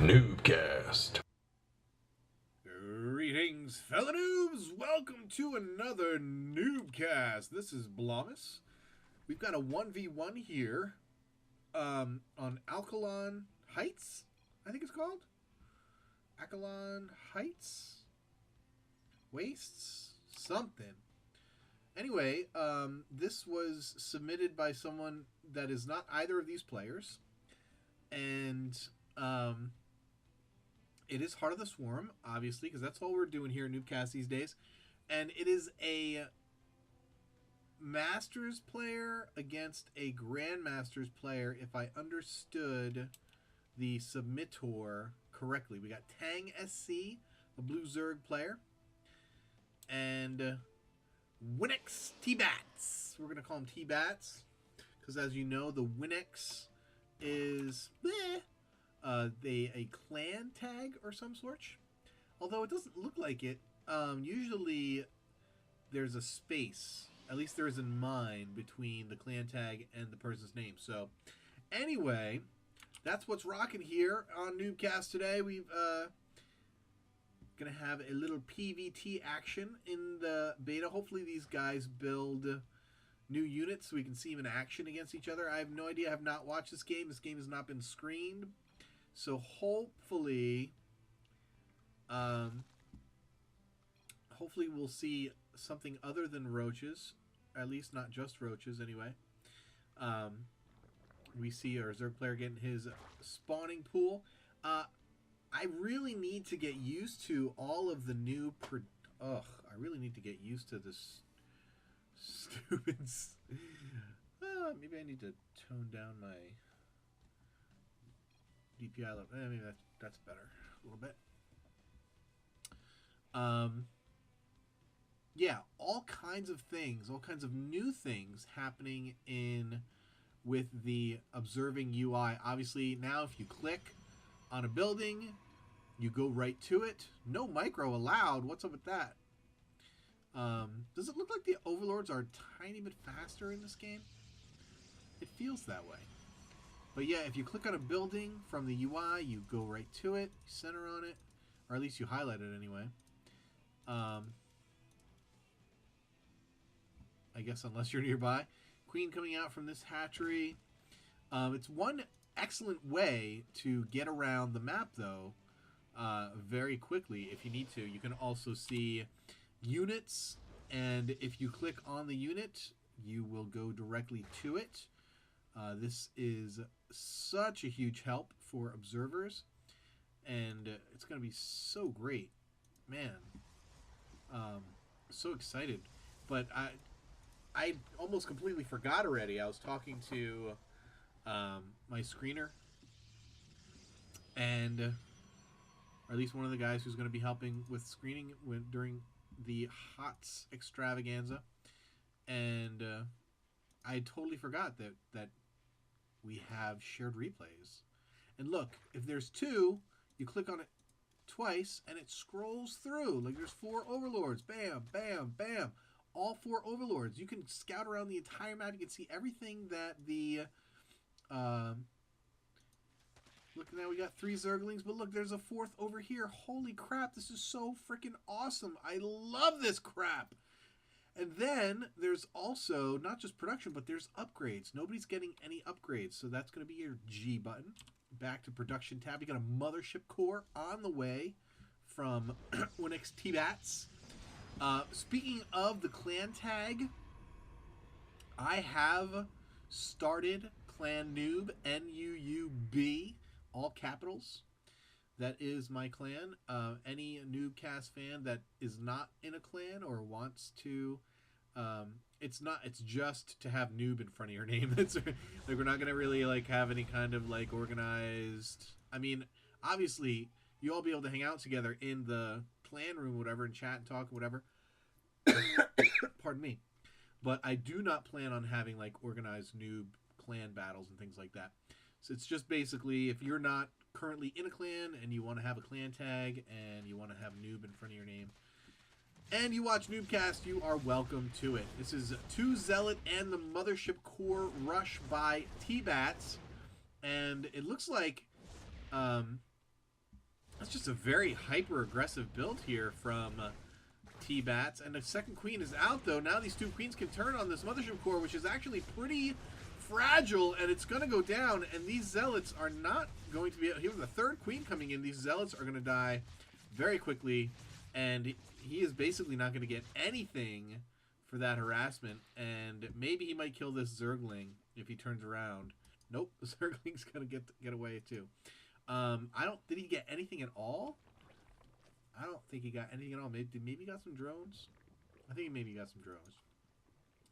NuubCast. Greetings, fellow noobs! Welcome to another NuubCast. This is Blomus. We've got a 1v1 here on Alkaline Heights, I think it's called? Alkaline Heights? Wastes? Something. Anyway, this was submitted by someone that is not either of these players. And it is Heart of the Swarm, obviously, because that's all we're doing here in NuubCast these days. And it is a Masters player against a Grandmasters player, if I understood the submittor correctly. We got Tang SC, a Blue Zerg player, and Winx T-Bats. We're going to call him T-Bats, because as you know, the Winx is a clan tag or some sort. Although it doesn't look like it. Usually there's a space, at least there is in mine, between the clan tag and the person's name. So anyway, that's what's rocking here on NuubCast today. We've gonna have a little PvT action in the beta. Hopefully these guys build new units so we can see them in action against each other. I have no idea. I have not watched this game. This game has not been screened. So hopefully, hopefully we'll see something other than roaches. At least not just roaches, anyway. We see our Zerg player getting his spawning pool. I really need to get used to all of the new... I really need to get used to this stupid... maybe I need to tone down my DPI level. Maybe that's better a little bit. Yeah, all kinds of things, all kinds of new things happening with the observing UI. Obviously, now if you click on a building, you go right to it. No micro allowed. What's up with that? Does it look like the overlords are a tiny bit faster in this game? It feels that way. But yeah, if you click on a building from the UI, you go right to it, you center on it, or at least you highlight it anyway. I guess unless you're nearby. Queen coming out from this hatchery. It's one excellent way to get around the map, though, very quickly if you need to. You can also see units, and if you click on the unit, you will go directly to it. This is such a huge help for observers, and it's going to be so great. Man, so excited. But I almost completely forgot already. I was talking to my screener, and or at least one of the guys who's going to be helping with screening during the HOTS extravaganza, and I totally forgot that we have shared replays. And look, if there's two, you click on it twice, and it scrolls through. Like, there's 4 overlords. Bam, bam, bam. All 4 overlords. You can scout around the entire map. You can see everything that the... look, now we got 3 Zerglings, but look, there's a 4th over here. Holy crap, this is so freaking awesome. I love this crap. And then there's also, not just production, but there's upgrades. Nobody's getting any upgrades, so that's going to be your G button. Back to production tab. You got a mothership core on the way from Winx T-Bats. Speaking of the clan tag, I have started Clan Noob, N-U-U-B, all capitals. That is my clan. Any NuubCast fan that is not in a clan or wants to, it's just to have noob in front of your name. It's like, we're not gonna really like have any kind of like organized. I mean, obviously you all be able to hang out together in the clan room, whatever, and chat and talk, whatever. Pardon me, but I do not plan on having like organized noob clan battles and things like that. So it's just basically, if you're not currently in a clan and you want to have a clan tag and you want to have noob in front of your name and you watch NuubCast, you are welcome to it. This is 2 Zealot and the Mothership Core Rush by T-Bats, and it looks like That's just a very hyper-aggressive build here from T-Bats. And the second queen is out, though. Now these two queens can turn on this Mothership Core, which is actually pretty fragile, and it's going to go down. And these Zealots are not going to be... Here with the third queen coming in, these Zealots are going to die very quickly. And he is basically not going to get anything for that harassment. And maybe he might kill this Zergling if he turns around. Nope, the Zergling's going to get away, too. Did he get anything at all? I don't think he got anything at all. Maybe he got some drones? I think maybe he got some drones.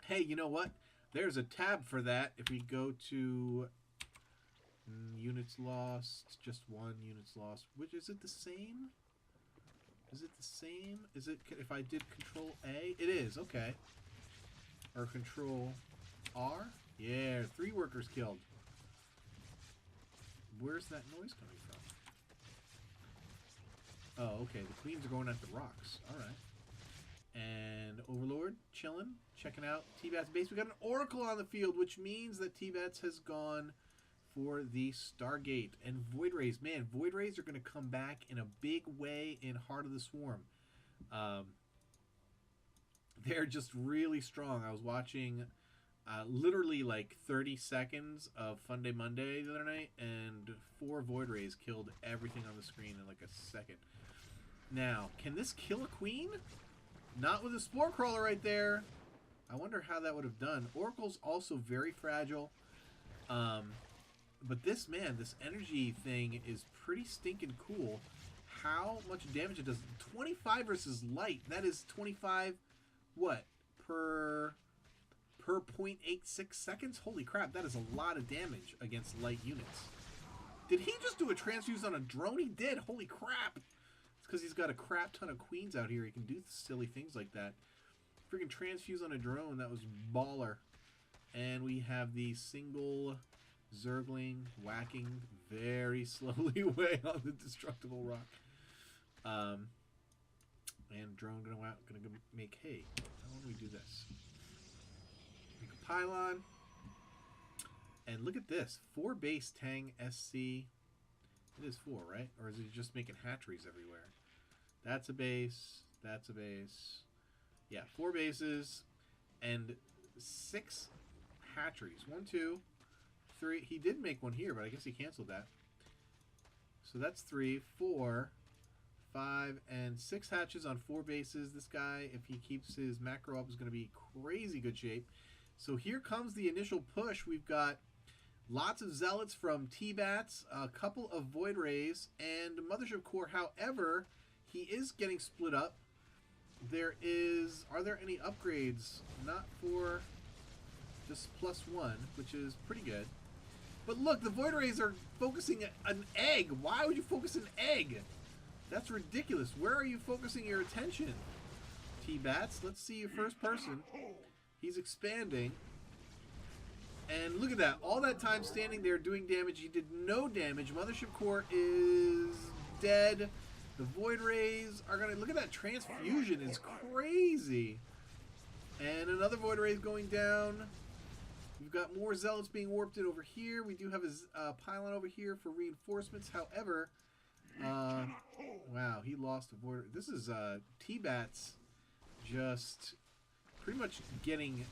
Hey, you know what? There's a tab for that. If we go to units lost, just one units lost. Which, is it the same? Is it the same? Is it, if I did Control A? It is, okay. Or Control R? Yeah, 3 workers killed. Where's that noise coming from? Oh, okay. The queens are going at the rocks. All right. And Overlord chilling, checking out T-Bat's base. We got an Oracle on the field, which means that T-Bats has gone for the Stargate. And Void Rays, man, Void Rays are going to come back in a big way in Heart of the Swarm. They're just really strong. I was watching... literally like 30 seconds of Fun Day Monday the other night, and 4 Void Rays killed everything on the screen in like a second. Now, can this kill a queen? Not with a Spore Crawler right there. I wonder how that would have done. Oracle's also very fragile. But this, man, this energy thing is pretty stinking cool. How much damage it does. 25 versus light. That is 25, what, per 0.86 seconds? Holy crap, that is a lot of damage against light units. Did he just do a transfuse on a drone? He did. Holy crap. It's because he's got a crap ton of queens out here. He can do silly things like that. Freaking transfuse on a drone. That was baller. And we have the single Zergling whacking very slowly away on the destructible rock. And drone gonna make hay. How do we do this? Make a pylon. And look at this. 4 base Tang SC. It is 4, right? Or is it just making hatcheries everywhere? That's a base. That's a base. Yeah, 4 bases. And 6 hatcheries. 1, 2, 3. He did make one here, but I guess he canceled that. So that's 3, 4, 5, and 6 hatches on 4 bases. This guy, if he keeps his macro up, is going to be crazy good shape. So here comes the initial push. We've got lots of Zealots from T-Bats, a couple of Void Rays, and Mothership Core. However, he is getting split up. Are there any upgrades? Not for this +1, which is pretty good. But look, the Void Rays are focusing an egg. Why would you focus an egg? That's ridiculous. Where are you focusing your attention? T-Bats, let's see you first person. He's expanding. And look at that. All that time standing there doing damage. He did no damage. Mothership Core is dead. The Void Rays are going to... Look at that. Transfusion is crazy. And another Void Ray is going down. We've got more Zealots being warped in over here. We do have a pylon over here for reinforcements. However... wow, he lost a Void Ray. This is T-Bats just... pretty much getting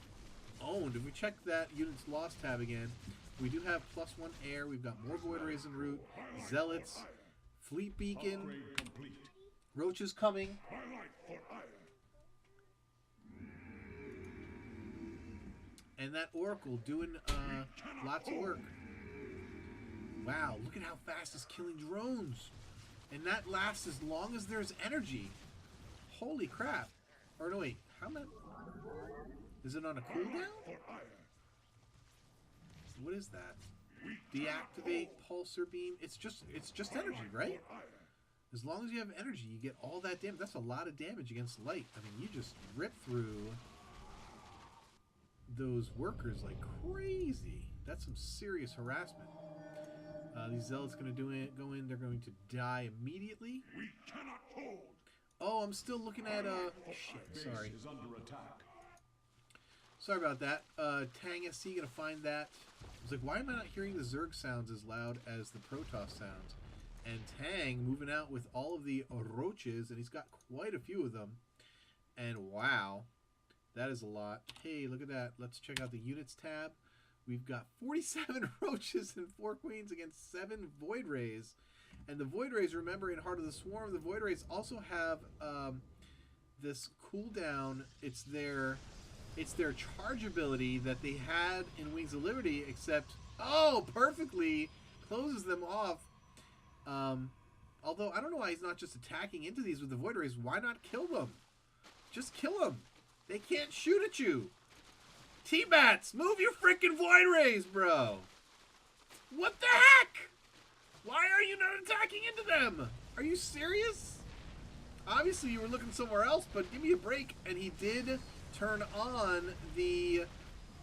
owned. If we check that units lost tab again, we do have +1 air. We've got more Void Rays en route. Zealots, Fleet Beacon, Roaches coming. And that Oracle doing lots of work. Wow, look at how fast it's killing drones. And that lasts as long as there's energy. Holy crap. Or no, wait, how many... Is it on a cooldown? What is that? Deactivate pulsar beam. It's just energy, right? As long as you have energy, you get all that damage. That's a lot of damage against light. I mean, you just rip through those workers like crazy. That's some serious harassment. These Zealots going to go in. They're going to die immediately. We cannot hold. Oh, I'm still looking at shit. Sorry. Is under attack. Sorry about that. Tang SC gonna find that. I was like, why am I not hearing the Zerg sounds as loud as the Protoss sounds? And Tang moving out with all of the roaches, and he's got quite a few of them. And wow, that is a lot. Hey, look at that. Let's check out the units tab. We've got 47 roaches and 4 queens against 7 void rays. And the void rays, remember, in Heart of the Swarm, the void rays also have this cooldown. It's their charge ability that they had in Wings of Liberty, except, oh, perfectly closes them off. Although, I don't know why he's not just attacking into these with the void rays. Why not kill them? Just kill them. They can't shoot at you. T-Bats, move your freaking void rays, bro. What the heck? Why are you not attacking into them? Are you serious? Obviously, you were looking somewhere else, but give me a break. And he did turn on the,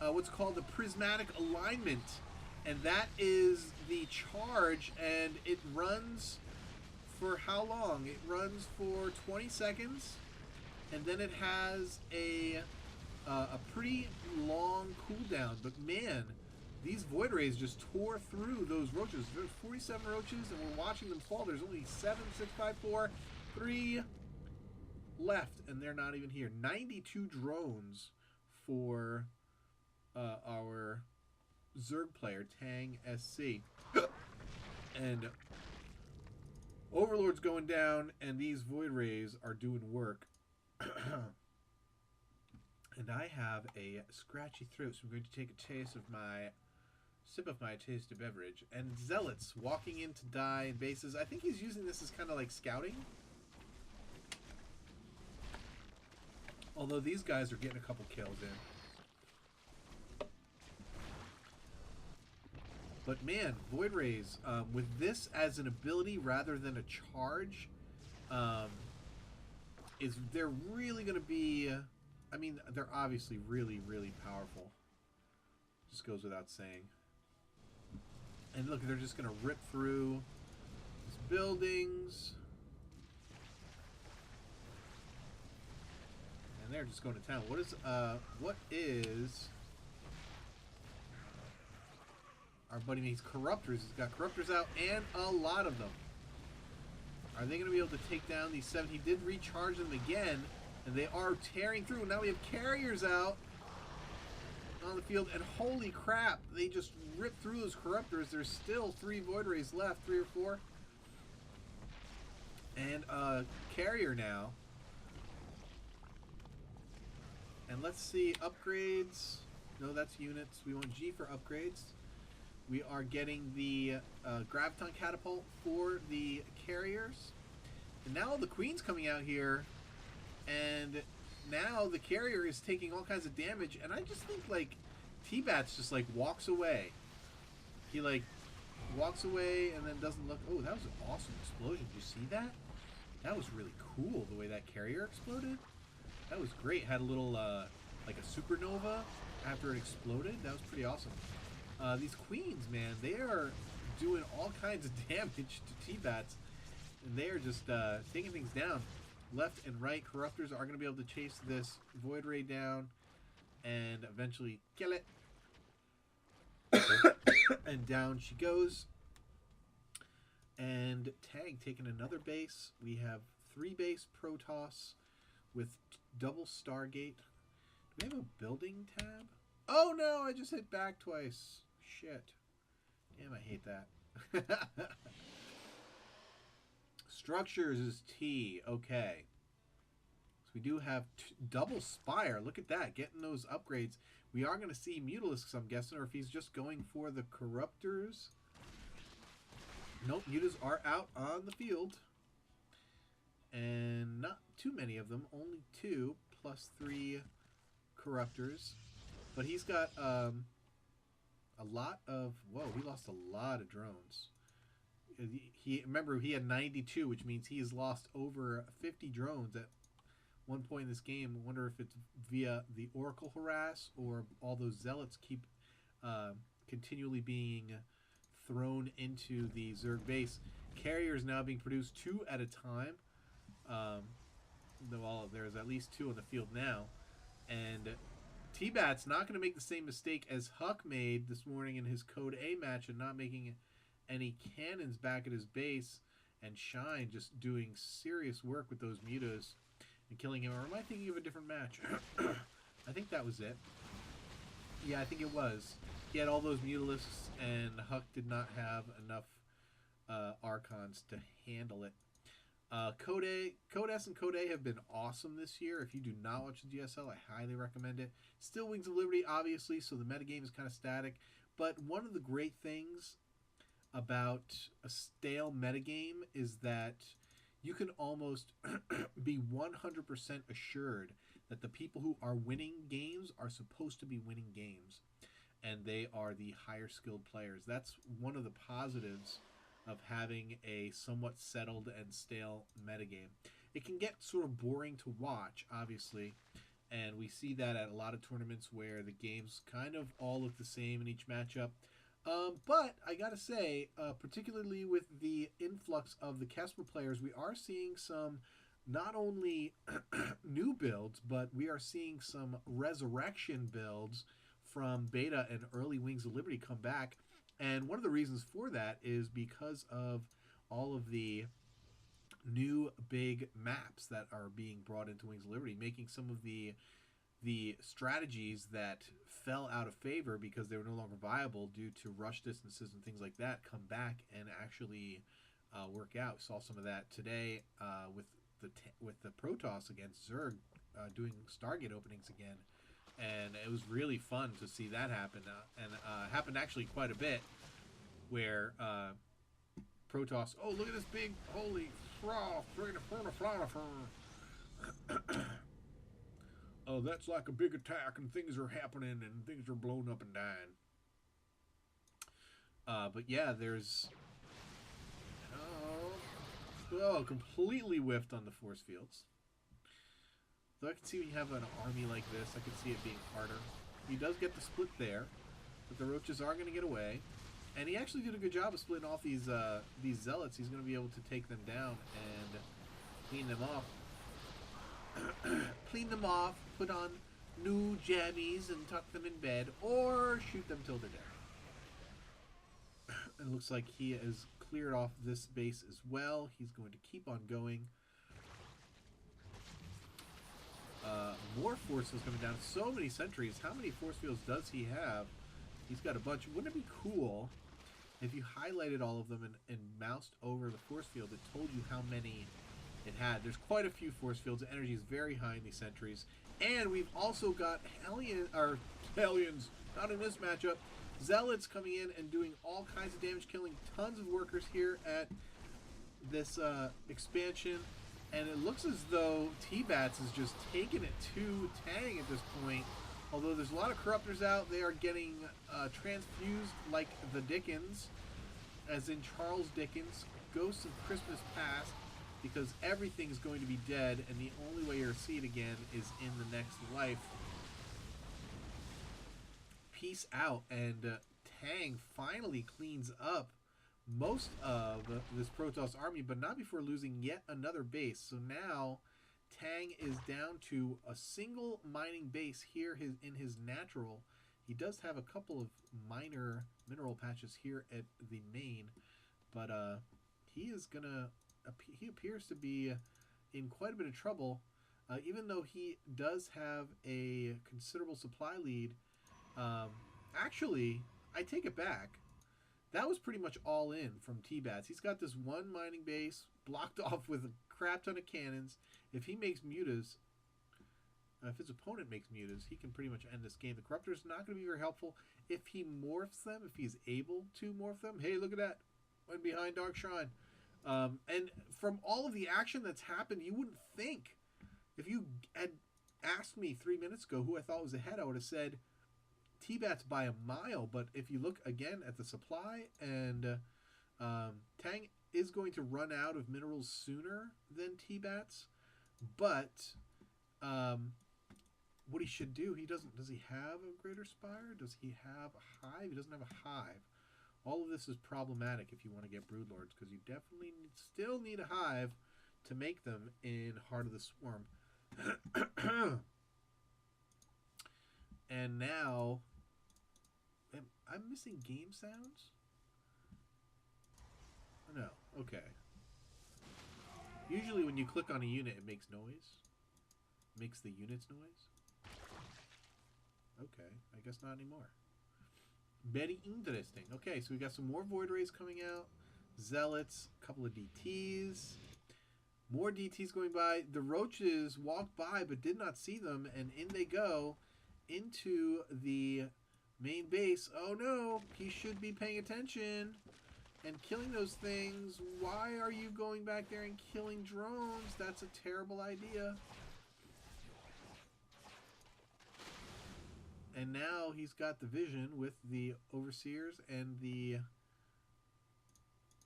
what's called the prismatic alignment. And that is the charge, and it runs for how long? It runs for 20 seconds. And then it has a pretty long cooldown. But man, these void rays just tore through those roaches. There's 47 roaches, and we're watching them fall. There's only 7, 6, 5, 4, 3 left, and they're not even here. 92 drones for our Zerg player, Tang SC. And Overlord's going down, and these void rays are doing work. And I have a scratchy throat, so I'm going to take a sip of my tasty beverage. And Zealots walking in to die in bases. I think he's using this as kind of like scouting. Although these guys are getting a couple kills in. But man, Void Rays, with this as an ability rather than a charge, they're really going to be... I mean, they're obviously really, really powerful. Just goes without saying. And look, they're just going to rip through these buildings. And they're just going to town. What is our buddy needs corruptors. He's got corruptors out and a lot of them. Are they going to be able to take down these 7? He did recharge them again. And they are tearing through. Now we have carriers out on the field. And holy crap, they just ripped through those corruptors. There's still 3 void rays left, 3 or 4. And a carrier now. And let's see, upgrades. No, that's units. We want G for upgrades. We are getting the graviton catapult for the carriers. And now the queen's coming out here. And now the carrier is taking all kinds of damage, and I just think, like, T-Bats just, like, walks away. He, like, walks away and then doesn't look... Oh, that was an awesome explosion. Did you see that? That was really cool, the way that carrier exploded. That was great. Had a little, like a supernova after it exploded. That was pretty awesome. These queens, man, they are doing all kinds of damage to T-Bats, and they are just taking things down. Left and right corruptors are going to be able to chase this void ray down and eventually kill it. And down she goes. And Tang taking another base. We have 3 base Protoss with double Stargate. Do we have a building tab? Oh no, I just hit back twice. Shit. Damn, I hate that. Structures is T. Okay. So we do have double Spire. Look at that. Getting those upgrades. We are going to see Mutalisks, I'm guessing, or if he's just going for the Corruptors. Nope, Mutas are out on the field. And not too many of them. Only 2 plus 3 Corruptors. But he's got a lot of... Whoa, he lost a lot of drones. Remember, he had 92, which means he has lost over 50 drones at one point in this game. I wonder if it's via the Oracle harass or all those zealots keep continually being thrown into the Zerg base. Carriers now being produced 2 at a time. Though there's at least 2 on the field now. And T-Bat's not going to make the same mistake as Huck made this morning in his Code A match and not making any cannons back at his base. and Shine just doing serious work with those mutas and killing him. Or am I thinking of a different match? I think that was it. Yeah, I think it was. He had all those Mutalisks, and Huck did not have enough Archons to handle it. Codes and Code have been awesome this year. If you do not watch the GSL, I highly recommend it. Still Wings of Liberty, obviously, so the metagame is kind of static. But one of the great things about a stale metagame is that you can almost be 100% assured that the people who are winning games are supposed to be winning games, and they are the higher skilled players. That's one of the positives of having a somewhat settled and stale metagame. It can get sort of boring to watch, obviously, and we see that at a lot of tournaments where the games kind of all look the same in each matchup. But I gotta say, particularly with the influx of the Kesper players, we are seeing some not only new builds, but we are seeing some resurrection builds from beta and early Wings of Liberty come back. And one of the reasons for that is because of all of the new big maps that are being brought into Wings of Liberty, making some of the strategies that fell out of favor because they were no longer viable due to rush distances and things like that come back and actually work out. Saw some of that today with the Protoss against Zerg doing Stargate openings again. And it was really fun to see that happen. And happened actually quite a bit where Protoss, oh, look at this big, holy froth, oh, that's like a big attack and things are happening and things are blown up and dying. But yeah, there's... Oh, completely whiffed on the force fields. So I can see when you have an army like this, I can see it being harder. He does get the split there, but the roaches are going to get away. And he actually did a good job of splitting off these zealots. He's going to be able to take them down and clean them off. Clean them off, put on new jammies and tuck them in bed, or shoot them till they're dead. It looks like he has cleared off this base as well. He's going to keep on going. More forces coming down. So many sentries. How many force fields does he have? He's got a bunch. Wouldn't it be cool if you highlighted all of them and moused over the force field? It told you how many it had. There's quite a few force fields. The energy is very high in these sentries. And we've also got Hellions, not in this matchup, Zealots coming in and doing all kinds of damage, killing tons of workers here at this expansion. And it looks as though T-Bats is just taking it to Tang at this point. Although there's a lot of Corruptors out, they are getting transfused like the Dickens, as in Charles Dickens, Ghosts of Christmas Past, because everything's going to be dead, and the only way you're to see it again is in the next life. Peace out, and Tang finally cleans up most of this Protoss army, but not before losing yet another base. So now Tang is down to a single mining base here in his natural. He does have a couple of minor mineral patches here at the main, but he appears to be in quite a bit of trouble, even though he does have a considerable supply lead. Actually, I take it back. That was pretty much all in from T-Bats. He's got this one mining base blocked off with a crap ton of cannons. If he makes mutas, if his opponent makes mutas, he can pretty much end this game. The Corruptor's not going to be very helpful if he morphs them, if he's able to morph them. Hey, look at that. Went behind Dark Shrine. And from all of the action that's happened, you wouldn't think. If you had asked me 3 minutes ago who I thought was ahead, I would have said T-Bats by a mile. But if you look again at the supply, and Tang is going to run out of minerals sooner than T-Bats. But what he should do, does he have a Greater Spire? Does he have a hive? He doesn't have a hive. All of this is problematic if you want to get Broodlords, because you definitely still need a hive to make them in Heart of the Swarm. And now, I'm missing game sounds? No, okay. Usually when you click on a unit, it makes noise. Makes the units noise. Okay, I guess not anymore. Very interesting. Okay, so we got some more Void Rays coming out. Zealots, a couple of DTs. More DTs going by. The Roaches walked by but did not see them, and in they go into the main base. Oh no, he should be paying attention and killing those things. Why are you going back there and killing drones? That's a terrible idea. And now he's got the vision with the Overseers and the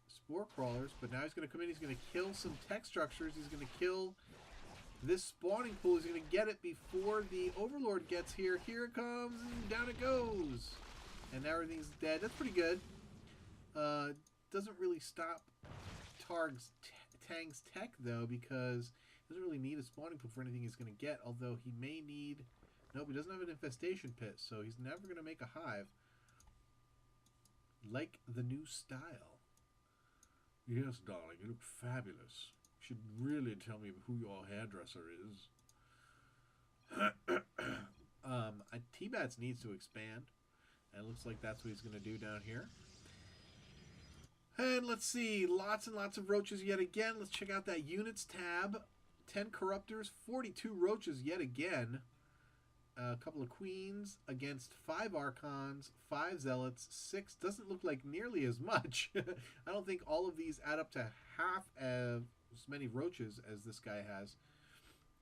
Spore Crawlers. But now he's going to come in. He's going to kill some tech structures. He's going to kill this spawning pool. He's going to get it before the Overlord gets here. Here it comes, and down it goes. And now everything's dead. That's pretty good. Doesn't really stop Tang's tech, though, because he doesn't really need a spawning pool for anything he's going to get. Although he may need... Nope, he doesn't have an infestation pit, so he's never going to make a hive. Like the new style. Yes, darling, you look fabulous. You should really tell me who your hairdresser is. T-Bats needs to expand. And it looks like that's what he's going to do down here. And let's see, lots and lots of roaches yet again. Let's check out that units tab. 10 corruptors, 42 roaches yet again. A couple of queens against 5 archons, 5 zealots, 6 doesn't look like nearly as much. I don't think all of these add up to half as many roaches as this guy has.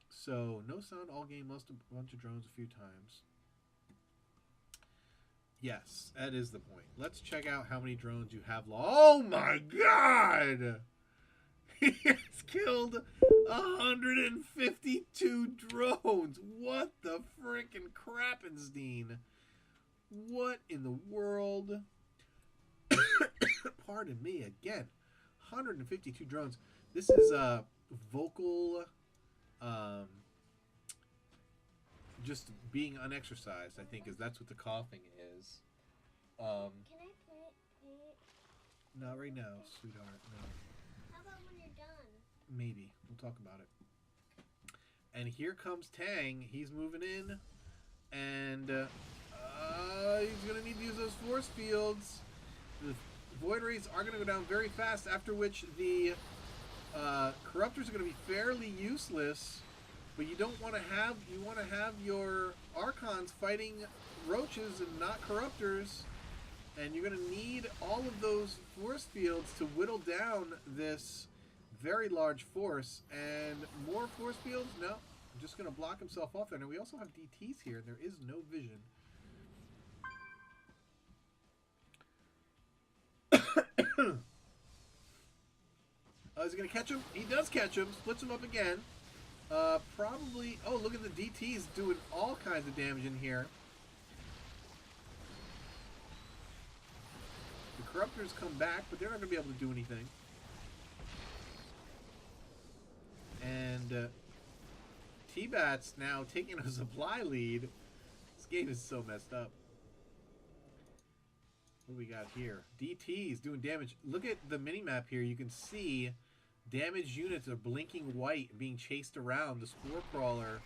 So no sound all game, lost a bunch of drones a few times. Yes, that is the point. Let's check out how many drones you have. Oh my god! He has killed 152 drones. What the frickin' crappenstein? What in the world? Pardon me again. 152 drones. This is vocal, just being unexercised, I think, that's what the coughing is. Can I play it? Not right now, sweetheart. No. How about when you're done? Maybe. We'll talk about it. And here comes Tang. He's moving in. And he's going to need to use those force fields. The Void Rays are going to go down very fast, after which the Corruptors are going to be fairly useless. But you don't want to have... You want to have your Archons fighting Roaches and not Corruptors. And you're going to need all of those force fields to whittle down this very large force. And more force fields? No. I'm just going to block himself off there. Now, we also have DTs here, and there is no vision. Is he going to catch him? He does catch him. Splits him up again. Probably... Oh, look at the DTs doing all kinds of damage in here. The Corruptors come back, but they're not going to be able to do anything. And T-Bat's now taking a supply lead. This game is so messed up. What do we got here? DT's doing damage. Look at the minimap here. You can see damaged units are blinking white and being chased around. The Spore Crawler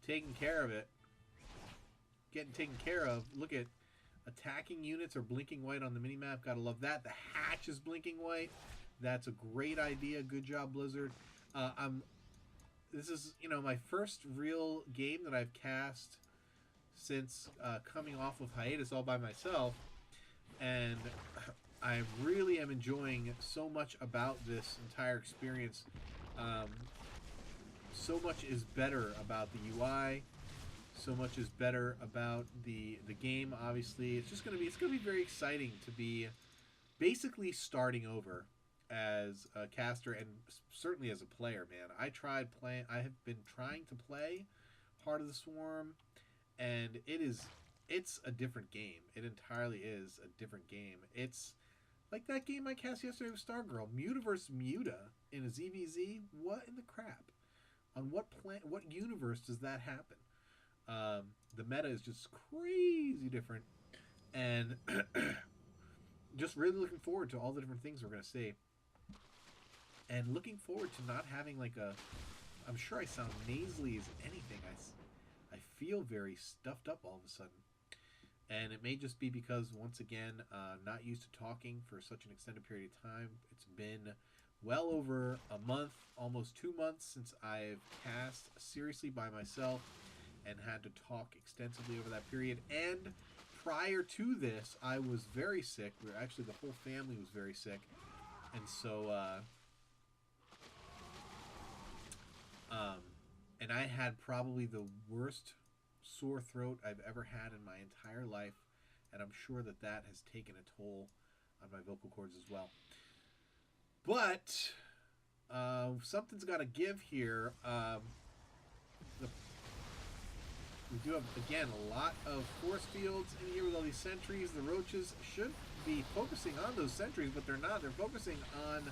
taking care of it. Getting taken care of. Look at attacking units are blinking white on the minimap. Gotta love that. The hatch is blinking white. That's a great idea. Good job, Blizzard. This is, you know, my first real game that I've cast since coming off of hiatus all by myself. And I really am enjoying so much about this entire experience. So much is better about the UI. So much is better about the game. Obviously, it's just gonna be very exciting to be basically starting over as a caster and certainly as a player. Man, I have been trying to play Heart of the Swarm, and it's a different game. It entirely is a different game. It's like that game I cast yesterday with Stargirl, Muta vs. Muta in a ZVZ. What in the crap? On what universe does that happen? The meta is just crazy different, and just really looking forward to all the different things we're going to see. And looking forward to not having like a... I'm sure I sound nasally as anything. I feel very stuffed up all of a sudden. And it may just be because, once again, not used to talking for such an extended period of time. It's been well over a month, almost 2 months, since I've cast seriously by myself and had to talk extensively over that period. And prior to this, I was very sick. Actually, the whole family was very sick. And so, and I had probably the worst sore throat I've ever had in my entire life, and I'm sure that that has taken a toll on my vocal cords as well. But something's got to give here. We do have, again, a lot of force fields in here with all these sentries. The roaches should be focusing on those sentries, but they're not. They're focusing on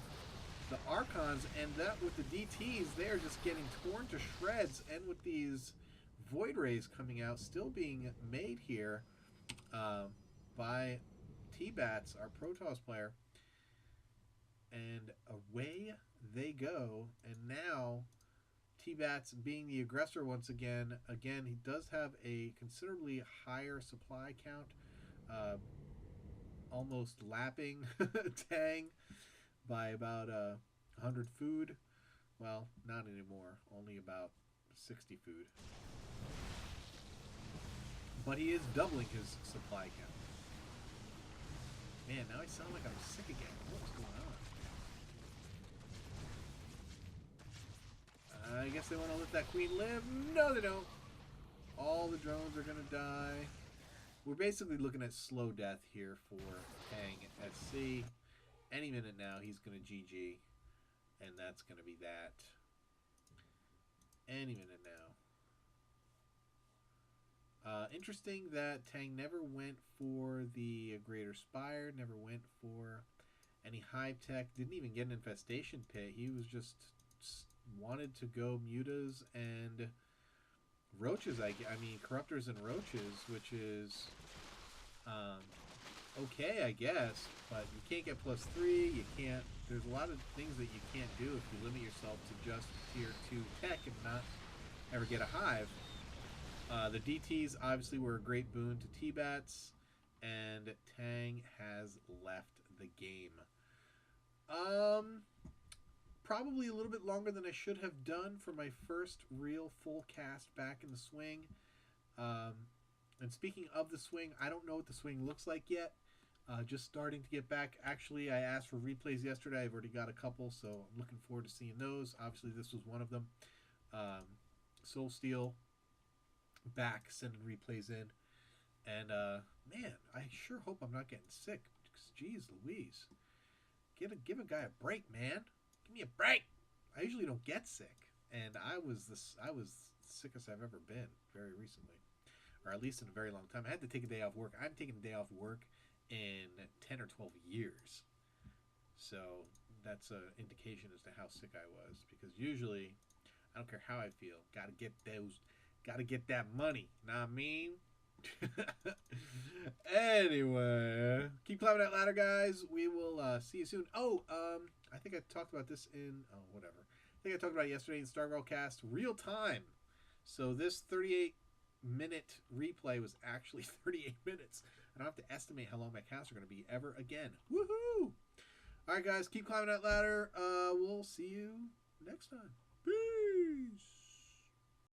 the Archons, and that with the DTs, they are just getting torn to shreds, and with these Void Rays coming out, still being made here by T-Bats, our Protoss player. And away they go, and now T-Bats being the aggressor once again. Again, he does have a considerably higher supply count, almost lapping Tang by about 100 food. Well, not anymore, only about 60 food. But he is doubling his supply count. Man, now I sound like I'm sick again. What's going on? I guess they want to let that queen live. No, they don't. All the drones are going to die. We're basically looking at slow death here for Tang SC. Any minute now, he's going to GG. And that's going to be that. Any minute now. Interesting that Tang never went for the Greater Spire, never went for any hive tech, didn't even get an infestation pit. He was just wanted to go mutas and roaches. I mean, corruptors and roaches, which is okay, I guess. But you can't get +3. You can't. There's a lot of things that you can't do if you limit yourself to just tier 2 tech and not ever get a hive. The DTs obviously were a great boon to T-Bats, and Tang has left the game. Probably a little bit longer than I should have done for my first real full cast back in the swing. And speaking of the swing, I don't know what the swing looks like yet. Just starting to get back. Actually, I asked for replays yesterday. I've already got a couple, so I'm looking forward to seeing those. Obviously, this was one of them. Soul Steel back, sending replays in. And, man, I sure hope I'm not getting sick. Because, geez Louise. Give a guy a break, man. Give me a break. I usually don't get sick. And I was the sickest I've ever been very recently. Or at least in a very long time. I had to take a day off work. I haven't taken a day off work in 10 or 12 years. So that's an indication as to how sick I was. Because usually, I don't care how I feel. Gotta get that money. Know what I mean? Anyway, keep climbing that ladder, guys. We will see you soon. Oh, I think I talked about this in whatever. I think I talked about it yesterday in Stargirl Cast real time. So this 38-minute replay was actually 38 minutes. I don't have to estimate how long my casts are going to be ever again. Woohoo! All right, guys, keep climbing that ladder. We'll see you next time.